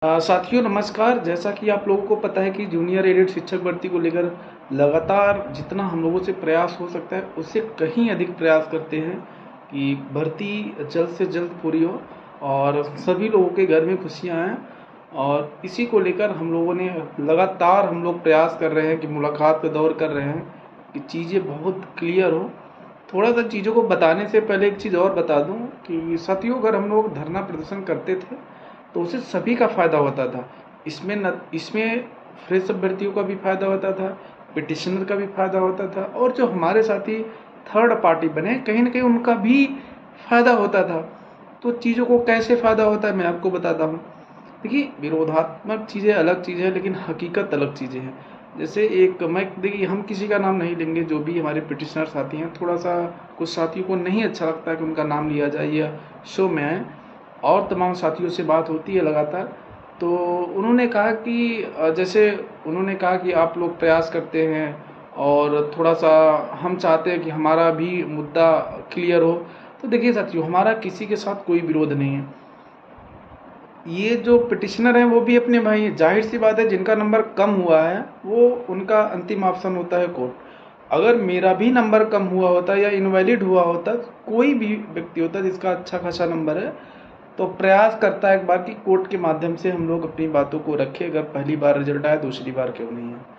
साथियों नमस्कार। जैसा कि आप लोगों को पता है कि जूनियर एडेड शिक्षक भर्ती को लेकर लगातार जितना हम लोगों से प्रयास हो सकता है उससे कहीं अधिक प्रयास करते हैं कि भर्ती जल्द से जल्द पूरी हो और सभी लोगों के घर में खुशियां आएँ। और इसी को लेकर हम लोगों ने लगातार हम लोग प्रयास कर रहे हैं कि मुलाकात का दौर कर रहे हैं कि चीज़ें बहुत क्लियर हो। थोड़ा सा चीज़ों को बताने से पहले एक चीज़ और बता दूं कि साथियों, अगर हम लोग धरना प्रदर्शन करते थे तो उससे सभी का फ़ायदा होता था। इसमें फ्रेश अभ्यर्थियों का भी फ़ायदा होता था, पिटिशनर का भी फ़ायदा होता था और जो हमारे साथी थर्ड पार्टी बने कहीं ना कहीं उनका भी फ़ायदा होता था। तो चीज़ों को कैसे फ़ायदा होता है मैं आपको बताता हूँ। देखिए, विरोधात्मक चीज़ें अलग चीज़ है लेकिन हकीकत अलग चीज़ें हैं। जैसे एक मैं देखिए, हम किसी का नाम नहीं लेंगे, जो भी हमारे पिटिशनर साथी हैं, थोड़ा सा कुछ साथियों को नहीं अच्छा लगता है कि उनका नाम लिया जाए या शो में आए। और तमाम साथियों से बात होती है लगातार, तो उन्होंने कहा कि जैसे उन्होंने कहा कि आप लोग प्रयास करते हैं और थोड़ा सा हम चाहते हैं कि हमारा भी मुद्दा क्लियर हो। तो देखिए साथियों, हमारा किसी के साथ कोई विरोध नहीं है। ये जो पिटिशनर हैं वो भी अपने भाई हैं। जाहिर सी बात है, जिनका नंबर कम हुआ है वो उनका अंतिम ऑप्शन होता है कोर्ट। अगर मेरा भी नंबर कम हुआ होता या इनवैलिड हुआ होता, कोई भी व्यक्ति होता जिसका अच्छा खासा नंबर है, तो प्रयास करता है एक बार कि कोर्ट के माध्यम से हम लोग अपनी बातों को रखें। अगर पहली बार रिजल्ट आया, दूसरी बार क्यों नहीं है।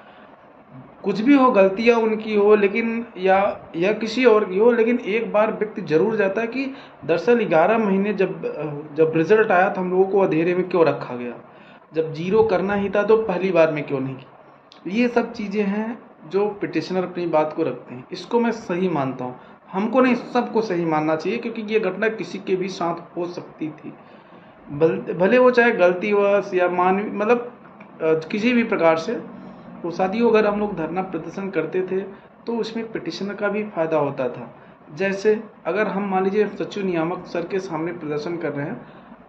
कुछ भी हो, गलतियां उनकी हो लेकिन या किसी और की हो, लेकिन एक बार व्यक्ति जरूर जाता है कि दरअसल 11 महीने जब रिजल्ट आया तो हम लोगों को अंधेरे में क्यों रखा गया। जब जीरो करना ही था तो पहली बार में क्यों नहीं की। ये सब चीज़ें हैं जो पिटिशनर अपनी बात को रखते हैं। इसको मैं सही मानता हूँ। हमको नहीं, सबको सही मानना चाहिए, क्योंकि ये घटना किसी के भी साथ हो सकती थी। भले वो चाहे गलतीवश या मतलब किसी भी प्रकार से। तो साथियों, अगर हम लोग धरना प्रदर्शन करते थे तो उसमें पिटिशनर का भी फायदा होता था। जैसे अगर हम मान लीजिए सचिव नियामक सर के सामने प्रदर्शन कर रहे हैं,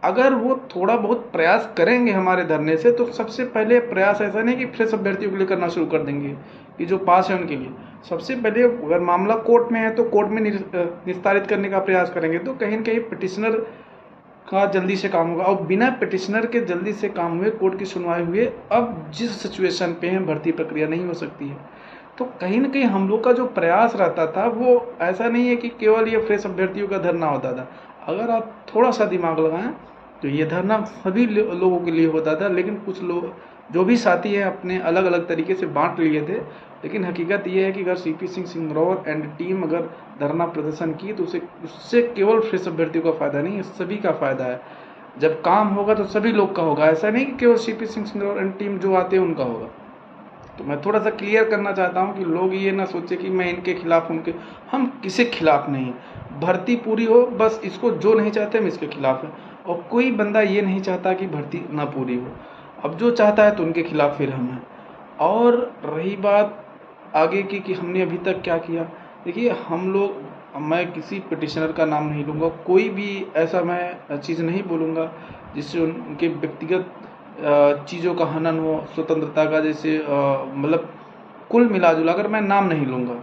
अगर वो थोड़ा बहुत प्रयास करेंगे हमारे धरने से, तो सबसे पहले प्रयास ऐसा नहीं कि फ्रेश अभ्यर्थियों के लिए करना शुरू कर देंगे कि जो पास है उनके लिए। सबसे पहले अगर मामला कोर्ट में है तो कोर्ट में निस्तारित करने का प्रयास करेंगे। तो कहीं ना कहीं पिटिशनर का जल्दी से काम होगा। और बिना पिटिशनर के जल्दी से काम हुए, कोर्ट की सुनवाई हुए, अब जिस सिचुएशन पे है भर्ती प्रक्रिया नहीं हो सकती है। तो कहीं ना कहीं हम लोग का जो प्रयास रहता था वो ऐसा नहीं है कि केवल ये फ्रेश अभ्यर्थियों का धरना होता था। अगर आप थोड़ा सा दिमाग लगाएं तो ये धरना सभी लोगों के लिए होता था। लेकिन कुछ लोग, जो भी साथी हैं, अपने अलग अलग तरीके से बांट लिए थे। लेकिन हकीकत ये है कि अगर CP Singh Singraur and team अगर धरना प्रदर्शन की तो उससे केवल फ्रेश अभ्यर्थियों का फायदा नहीं है, सभी का फायदा है। जब काम होगा तो सभी लोग का होगा। ऐसा नहीं कि केवल CP Singh Singraur and team जो आते हैं उनका होगा। तो मैं थोड़ा सा क्लियर करना चाहता हूँ कि लोग ये ना सोचे कि मैं इनके खिलाफ उनके, हम किसी खिलाफ नहीं। भर्ती पूरी हो, बस इसको जो नहीं चाहते हम इसके खिलाफ है। और कोई बंदा ये नहीं चाहता कि भर्ती ना पूरी हो। अब जो चाहता है तो उनके खिलाफ फिर हम हैं। और रही बात आगे की कि हमने अभी तक क्या किया, देखिए हम लोग, मैं किसी पिटिशनर का नाम नहीं लूँगा, कोई भी ऐसा मैं चीज़ नहीं बोलूँगा जिससे उनके व्यक्तिगत चीज़ों का हनन हो, स्वतंत्रता का, जैसे मतलब कुल मिला जुला कर मैं नाम नहीं लूँगा।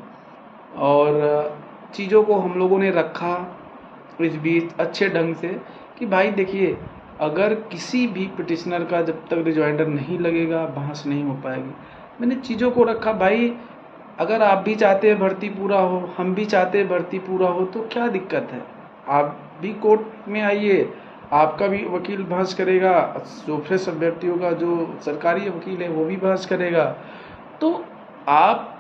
और चीज़ों को हम लोगों ने रखा इस बीच अच्छे ढंग से कि भाई देखिए, अगर किसी भी पिटिशनर का जब तक रिजॉइंडर नहीं लगेगा बहस नहीं हो पाएगी। मैंने चीज़ों को रखा भाई, अगर आप भी चाहते हैं भर्ती पूरा हो, हम भी चाहते हैं भर्ती पूरा हो, तो क्या दिक्कत है। आप भी कोर्ट में आइए, आपका भी वकील बहस करेगा, जो फ्रेश अभ्यर्थियों का जो सरकारी वकील है वो भी बहस करेगा। तो आप,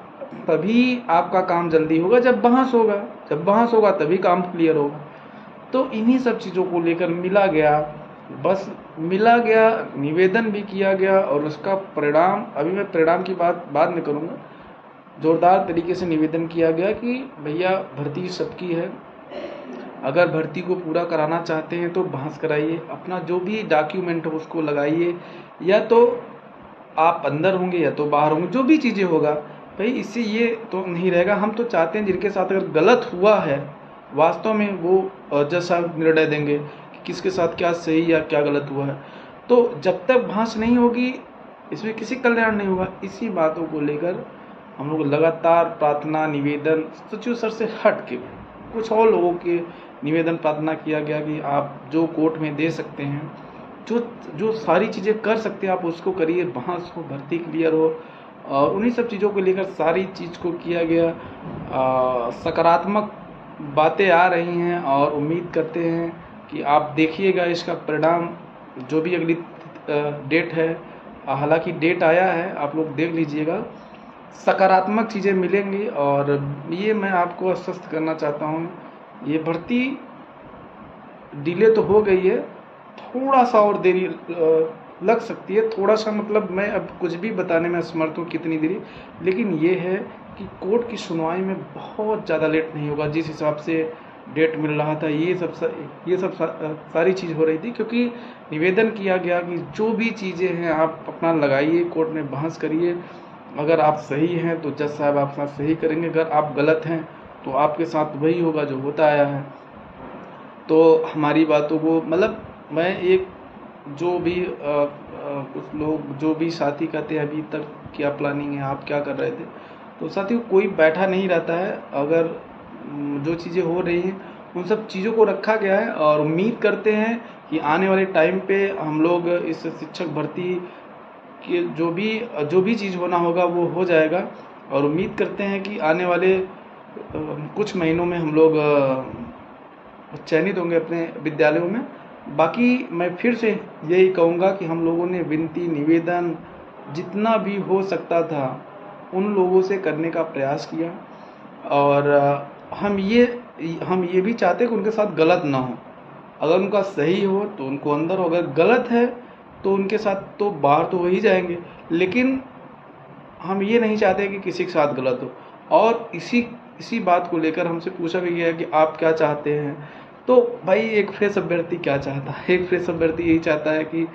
तभी आपका काम जल्दी होगा जब बहस होगा। जब बहस होगा तभी काम क्लियर होगा। तो इन्हीं सब चीज़ों को लेकर मिला गया, बस मिला गया, निवेदन भी किया गया और उसका परिणाम, अभी मैं परिणाम की बात बाद में करूँगा। जोरदार तरीके से निवेदन किया गया कि भैया भर्ती सबकी है, अगर भर्ती को पूरा कराना चाहते हैं तो बहस कराइए, अपना जो भी डॉक्यूमेंट हो उसको लगाइए, या तो आप अंदर होंगे या तो बाहर होंगे, जो भी चीज़ें होगा भाई, इससे ये तो नहीं रहेगा। हम तो चाहते हैं जिनके साथ अगर गलत हुआ है, वास्तव में वो जज साहब निर्णय देंगे कि किसके साथ क्या सही या क्या गलत हुआ है। तो जब तक बहस नहीं होगी इसमें किसी कल्याण नहीं होगा। इसी बातों को लेकर हम लोग लगातार प्रार्थना निवेदन सचिव सर से हट के कुछ और लोगों के निवेदन प्रार्थना किया गया कि आप जो कोर्ट में दे सकते हैं, जो जो सारी चीज़ें कर सकते हैं आप उसको करिए, बहस हो, भर्ती क्लियर हो, और उन्हीं सब चीज़ों को लेकर सारी चीज़ को किया गया। सकारात्मक बातें आ रही हैं और उम्मीद करते हैं कि आप देखिएगा इसका परिणाम, जो भी अगली डेट है, हालांकि डेट आया है, आप लोग देख लीजिएगा, सकारात्मक चीज़ें मिलेंगी। और ये मैं आपको आश्वस्त करना चाहता हूँ, ये भर्ती डिले तो हो गई है, थोड़ा सा और देरी लग सकती है, थोड़ा सा मतलब मैं अब कुछ भी बताने में असमर्थ हूँ कितनी देरी, लेकिन ये है कि कोर्ट की सुनवाई में बहुत ज़्यादा लेट नहीं होगा। जिस हिसाब से डेट मिल रहा था, ये सब सारी चीज़ हो रही थी, क्योंकि निवेदन किया गया कि जो भी चीज़ें हैं आप अपना लगाइए, कोर्ट में बहस करिए, अगर आप सही हैं तो जज साहब आपके साथ सही करेंगे, अगर आप गलत हैं तो आपके साथ वही होगा जो होता आया है। तो हमारी बातों को मतलब मैं एक जो भी कुछ लोग जो भी साथी कहते हैं अभी तक क्या प्लानिंग है, आप क्या कर रहे थे, तो साथियों कोई बैठा नहीं रहता है। अगर जो चीज़ें हो रही हैं उन सब चीज़ों को रखा गया है, और उम्मीद करते हैं कि आने वाले टाइम पे हम लोग इस शिक्षक भर्ती के जो भी चीज़ होना होगा वो हो जाएगा। और उम्मीद करते हैं कि आने वाले कुछ महीनों में हम लोग चयनित होंगे अपने विद्यालयों में। बाकी मैं फिर से यही कहूँगा कि हम लोगों ने विनती निवेदन जितना भी हो सकता था उन लोगों से करने का प्रयास किया, और हम ये भी चाहते हैं कि उनके साथ गलत ना हो। अगर उनका सही हो तो उनको अंदर हो, अगर गलत है तो उनके साथ तो बाहर तो हो ही जाएंगे, लेकिन हम ये नहीं चाहते कि किसी के साथ गलत हो। और इसी बात को लेकर हमसे पूछा भी गया है कि आप क्या चाहते हैं। तो भाई एक फ्रेश अभ्यर्थी क्या चाहता है, एक फ्रेश अभ्यर्थी यही चाहता है कि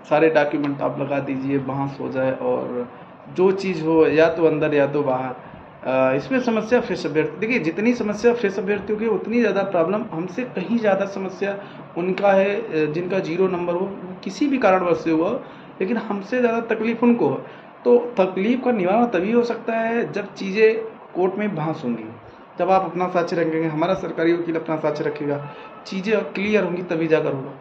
सारे डॉक्यूमेंट आप लगा दीजिए, बहस हो जाए, और जो चीज़ हो या तो अंदर या तो बाहर। इसमें समस्या फ्रेश अभ्यर्थी, देखिए जितनी समस्या फ्रेश अभ्यर्थियों की उतनी ज़्यादा प्रॉब्लम हमसे कहीं ज़्यादा समस्या उनका है जिनका 0 नंबर हो, किसी भी कारणवश से हुआ, लेकिन हमसे ज़्यादा तकलीफ उनको हो। तो तकलीफ का निवारण तभी हो सकता है जब चीज़ें कोर्ट में बहस होंगी, जब आप अपना साक्ष्य रखेंगे, हमारा सरकारी वकील अपना साक्ष्य रखेगा, चीज़ें क्लियर होंगी, तभी जाकर होगा।